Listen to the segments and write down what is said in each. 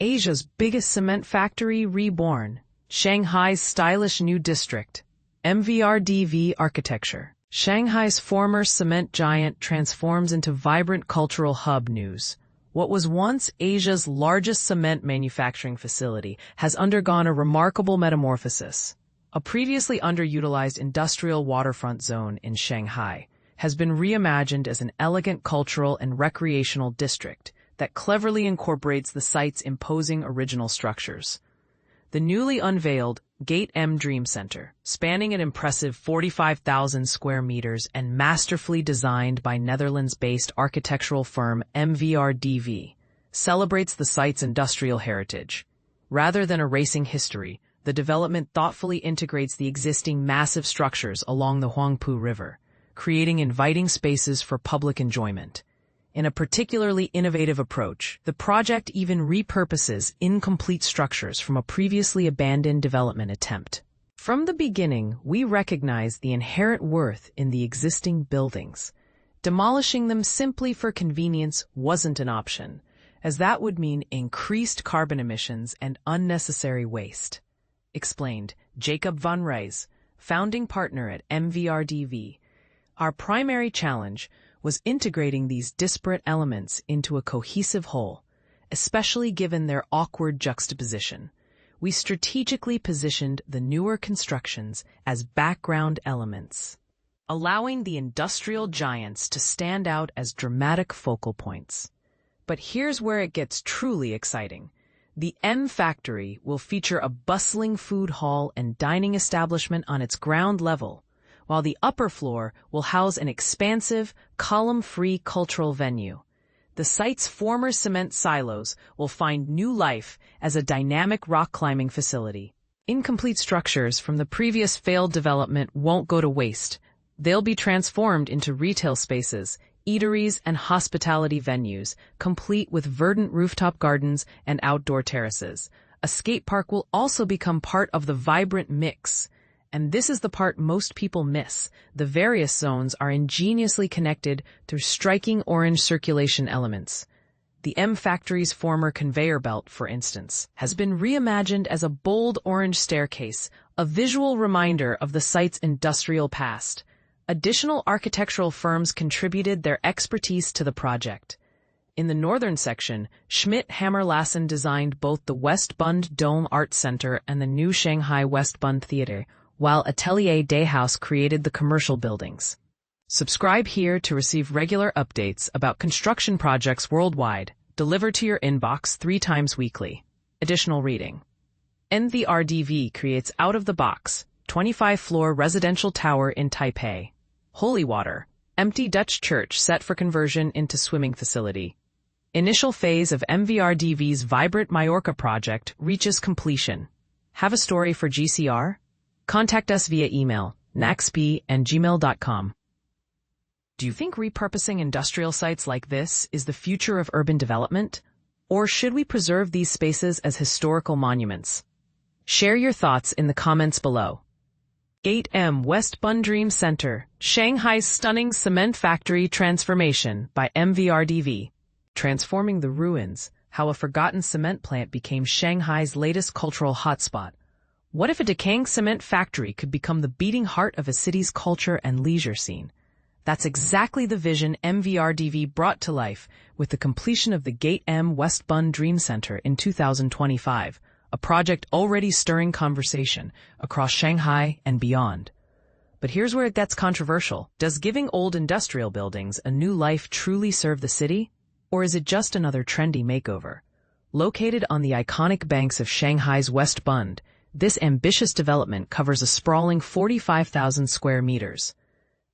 Asia's biggest cement factory, Reborn, Shanghai's stylish new district, MVRDV architecture. Shanghai's former cement giant transforms into vibrant cultural hub. News. What was once Asia's largest cement manufacturing facility has undergone a remarkable metamorphosis. A previously underutilized industrial waterfront zone in Shanghai has been reimagined as an elegant cultural and recreational district that cleverly incorporates the site's imposing original structures. The newly unveiled Gate M Dream Center, spanning an impressive 45,000 square meters and masterfully designed by Netherlands-based architectural firm MVRDV, celebrates the site's industrial heritage. Rather than erasing history, the development thoughtfully integrates the existing massive structures along the Huangpu River, creating inviting spaces for public enjoyment. In a particularly innovative approach, the project even repurposes incomplete structures from a previously abandoned development attempt. From the beginning, we recognized the inherent worth in the existing buildings. Demolishing them simply for convenience wasn't an option, as that would mean increased carbon emissions and unnecessary waste. Explained Jacob van Rijs, founding partner at MVRDV. Our primary challenge was integrating these disparate elements into a cohesive whole, especially given their awkward juxtaposition. We strategically positioned the newer constructions as background elements, allowing the industrial giants to stand out as dramatic focal points. But here's where it gets truly exciting. The M Factory will feature a bustling food hall and dining establishment on its ground level, while the upper floor will house an expansive, column-free cultural venue. The site's former cement silos will find new life as a dynamic rock-climbing facility. Incomplete structures from the previous failed development won't go to waste. They'll be transformed into retail spaces, eateries, and hospitality venues, complete with verdant rooftop gardens and outdoor terraces. A skate park will also become part of the vibrant mix. And this is the part most people miss. The various zones are ingeniously connected through striking orange circulation elements. The M Factory's former conveyor belt, for instance, has been reimagined as a bold orange staircase, a visual reminder of the site's industrial past. Additional architectural firms contributed their expertise to the project. In the northern section, Schmidt Hammer Lassen designed both the West Bund Dome Art Center and the new Shanghai West Bund Theater, while Atelier des House created the commercial buildings. Subscribe here to receive regular updates about construction projects worldwide, delivered to your inbox 3 times weekly. Additional reading. MVRDV creates out-of-the-box, 25-floor residential tower in Taipei. Holy water, empty Dutch church set for conversion into swimming facility. Initial phase of MVRDV's vibrant Mallorca project reaches completion. Have a story for GCR? Contact us via email, naxp@gmail.com. Do you think repurposing industrial sites like this is the future of urban development? Or should we preserve these spaces as historical monuments? Share your thoughts in the comments below. Gate M West Bund Dream Center, Shanghai's stunning cement factory transformation by MVRDV. Transforming the ruins, how a forgotten cement plant became Shanghai's latest cultural hotspot. What if a decaying cement factory could become the beating heart of a city's culture and leisure scene? That's exactly the vision MVRDV brought to life with the completion of the Gate M West Bund Dream Center in 2025, a project already stirring conversation across Shanghai and beyond. But here's where it gets controversial. Does giving old industrial buildings a new life truly serve the city? Or is it just another trendy makeover? Located on the iconic banks of Shanghai's West Bund, this ambitious development covers a sprawling 45,000 square meters.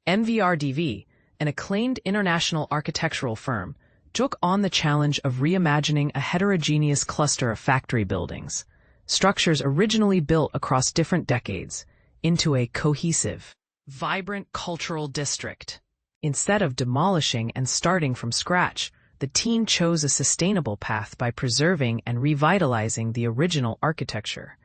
MVRDV, an acclaimed international architectural firm, took on the challenge of reimagining a heterogeneous cluster of factory buildings, structures originally built across different decades, into a cohesive, vibrant cultural district. Instead of demolishing and starting from scratch, the team chose a sustainable path by preserving and revitalizing the original architecture.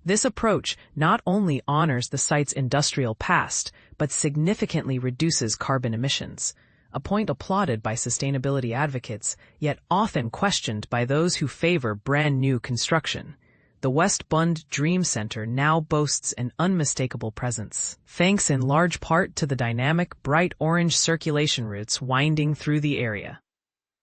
This approach not only honors the site's industrial past, but significantly reduces carbon emissions. a point applauded by sustainability advocates, yet often questioned by those who favor brand-new construction. The West Bund Dream Center now boasts an unmistakable presence, thanks in large part to the dynamic, bright orange circulation routes winding through the area.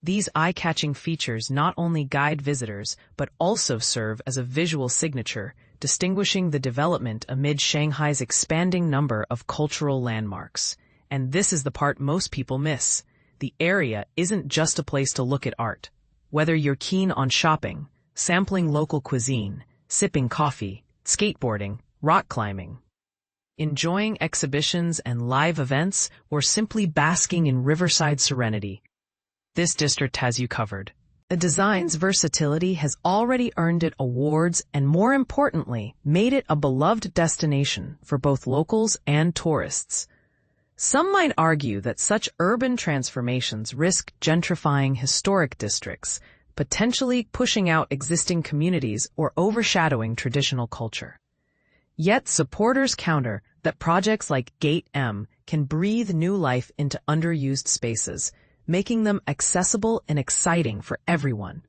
These eye-catching features not only guide visitors, but also serve as a visual signature, distinguishing the development amid Shanghai's expanding number of cultural landmarks. And this is the part most people miss. The area isn't just a place to look at art. Whether you're keen on shopping, sampling local cuisine, sipping coffee, skateboarding, rock climbing, enjoying exhibitions and live events, or simply basking in riverside serenity, this district has you covered. The design's versatility has already earned it awards and, more importantly, made it a beloved destination for both locals and tourists. Some might argue that such urban transformations risk gentrifying historic districts, potentially pushing out existing communities or overshadowing traditional culture. Yet supporters counter that projects like Gate M can breathe new life into underused spaces, making them accessible and exciting for everyone.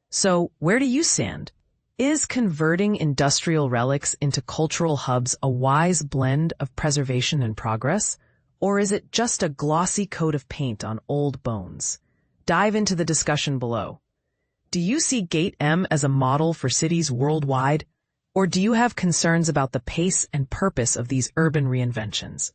So, where do you stand? Is converting industrial relics into cultural hubs a wise blend of preservation and progress? Or is it just a glossy coat of paint on old bones? Dive into the discussion below. Do you see Gate M as a model for cities worldwide? Or do you have concerns about the pace and purpose of these urban reinventions?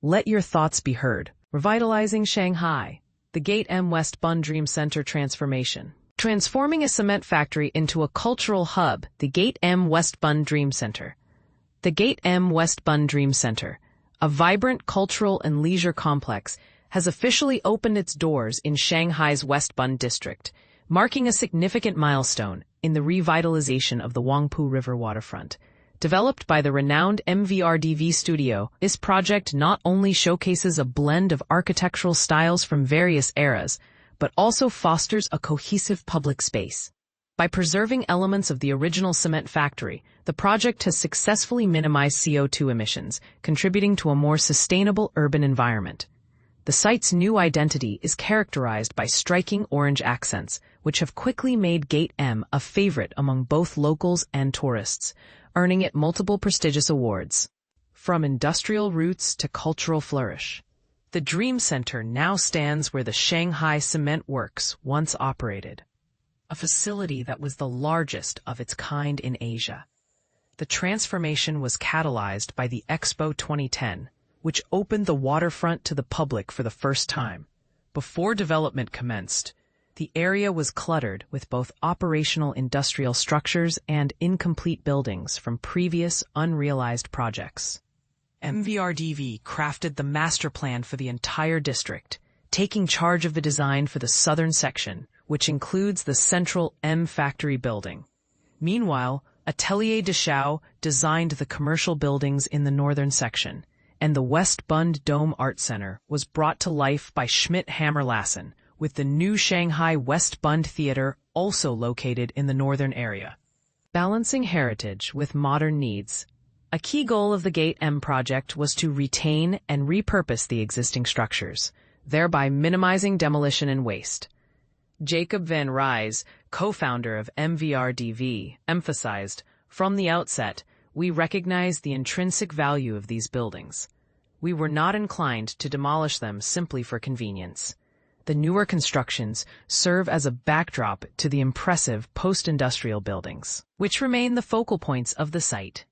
Let your thoughts be heard. Revitalizing Shanghai. The Gate M West Bund Dream Center transformation. Transforming a cement factory into a cultural hub, the Gate M West Bund Dream Center. The Gate M West Bund Dream Center, a vibrant cultural and leisure complex, has officially opened its doors in Shanghai's West Bund district, marking a significant milestone in the revitalization of the Huangpu River waterfront. Developed by the renowned MVRDV studio, this project not only showcases a blend of architectural styles from various eras, but also fosters a cohesive public space. By preserving elements of the original cement factory, the project has successfully minimized CO2 emissions, contributing to a more sustainable urban environment. The site's new identity is characterized by striking orange accents, which have quickly made Gate M a favorite among both locals and tourists, earning it multiple prestigious awards. From industrial roots to cultural flourish, the Dream Center now stands where the Shanghai Cement Works once operated, a facility that was the largest of its kind in Asia. The transformation was catalyzed by the Expo 2010, which opened the waterfront to the public for the first time. Before development commenced, the area was cluttered with both operational industrial structures and incomplete buildings from previous unrealized projects. MVRDV crafted the master plan for the entire district, taking charge of the design for the southern section, which includes the central M Factory building. Meanwhile, Atelier de Chao designed the commercial buildings in the northern section, and the West Bund Dome Art Center was brought to life by Schmidt Hammer Lassen, with the new Shanghai West Bund Theater also located in the northern area. Balancing heritage with modern needs. A key goal of the Gate M project was to retain and repurpose the existing structures, thereby minimizing demolition and waste. Jacob van Rijs, co-founder of MVRDV, emphasized, "From the outset, we recognize the intrinsic value of these buildings. We were not inclined to demolish them simply for convenience." The newer constructions serve as a backdrop to the impressive post-industrial buildings, which remain the focal points of the site.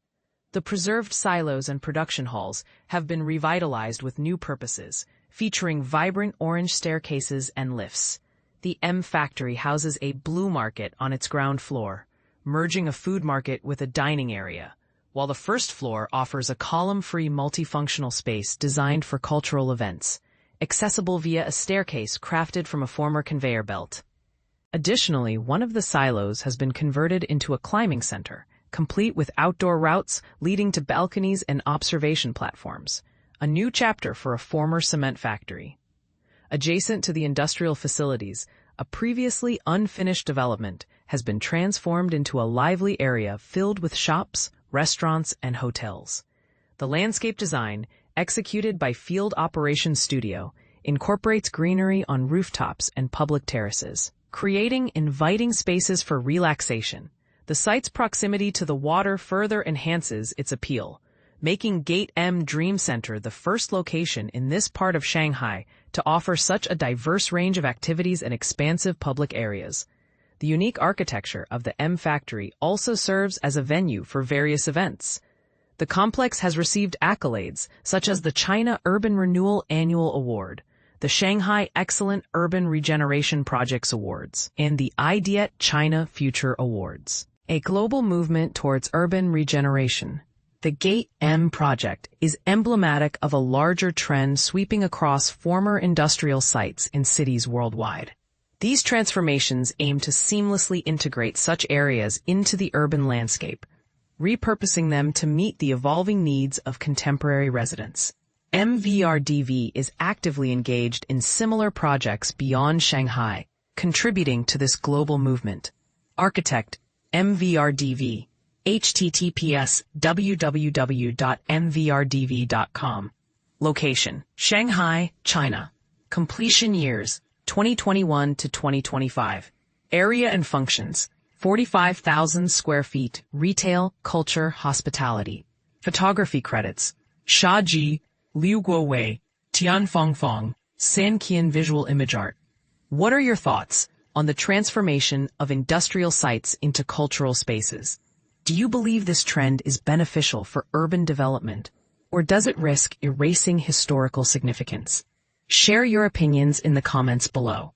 The preserved silos and production halls have been revitalized with new purposes, featuring vibrant orange staircases and lifts. The M Factory houses a blue market on its ground floor, merging a food market with a dining area, while the first floor offers a column-free multifunctional space designed for cultural events, accessible via a staircase crafted from a former conveyor belt. Additionally, one of the silos has been converted into a climbing center, complete with outdoor routes leading to balconies and observation platforms, a new chapter for a former cement factory. Adjacent to the industrial facilities, a previously unfinished development has been transformed into a lively area filled with shops, restaurants, and hotels. The landscape design, executed by Field Operations Studio, incorporates greenery on rooftops and public terraces, creating inviting spaces for relaxation. The site's proximity to the water further enhances its appeal, making Gate M Dream Center the first location in this part of Shanghai to offer such a diverse range of activities and expansive public areas. The unique architecture of the M Factory also serves as a venue for various events. The complex has received accolades such as the China Urban Renewal Annual Award, the Shanghai Excellent Urban Regeneration Projects Awards, and the IDEA China Future Awards. A global movement towards urban regeneration. The Gate M project is emblematic of a larger trend sweeping across former industrial sites in cities worldwide. These transformations aim to seamlessly integrate such areas into the urban landscape, repurposing them to meet the evolving needs of contemporary residents. MVRDV is actively engaged in similar projects beyond Shanghai, contributing to this global movement. Architect, MVRDV, https www.mvrdv.com. Location, Shanghai, China. Completion years, 2021 to 2025. Area and functions, 45,000 square feet, retail, culture, hospitality. Photography credits, Shaji, Liu Guowei, Tian Fongfong, San Qian Visual Image Art. What are your thoughts on the transformation of industrial sites into cultural spaces? Do you believe this trend is beneficial for urban development, or does it risk erasing historical significance? Share your opinions in the comments below.